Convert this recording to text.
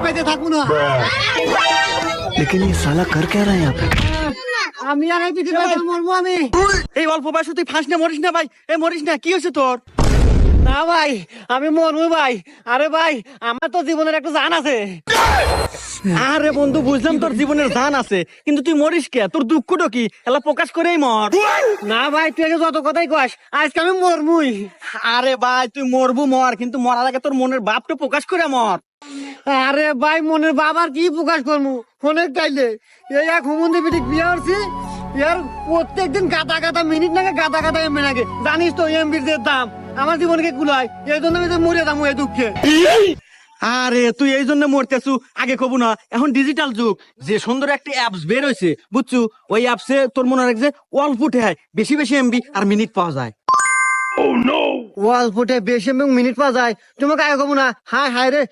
বেঁচে থাকবো না। लेकिन ये साला कर क्या रहा है यहाँ पे? আমি আর এই পৃথিবীতে মরবো আমি। এই অল্প বয়সে তুই ফাঁস না মরিস না ভাই, এ মরিস না, কি হয়েছে তোর? না ভাই আমি মরবো ভাই। আরে ভাই আমার তো জীবনের একটা জান আছে। আরে বন্ধু বুঝলাম তোর জীবনের জান আছে, কিন্তু তুই মরিস কে? তোর দুঃখটা কি এলা প্রকাশ করেই মর। না ভাই তুই আগে যত কথাই কস, আজকে আমি মরবুই। আরে ভাই তুই মরবো মর, কিন্তু মরার আগে তোর মনের ভাবটা প্রকাশ করে মর। আরে ভাই মনের বাবার কি প্রকাশ করবো ফোনের টাইলে। এই এক হুমন্দি পিঠিক বিয়ে করছি, ইয়ার প্রত্যেকদিন গাদা গাদা মিনিট নাগে গাদা গাদা এমবি নাগে। জানিস তো এমবির যে দাম আমার জীবনকে কুলায়, এই জন্য আমি তো মরে যাবো এই দুঃখে। আরে তুই এই জন্য মরতেছু, আগে কবু না, এখন ডিজিটাল যুগ, যে সুন্দর একটা অ্যাপস বের হয়েছে বুঝছু, ওই অ্যাপসে তোর মনে রাখছে অল্প ঠেয় বেশি বেশি এমবি আর মিনিট পাওয়া যায়। ওয়াল ফুটে বেশি এবং মিনিট পাওয়া যায়, তোমাকে আগে কবো না। হায় হায় রে,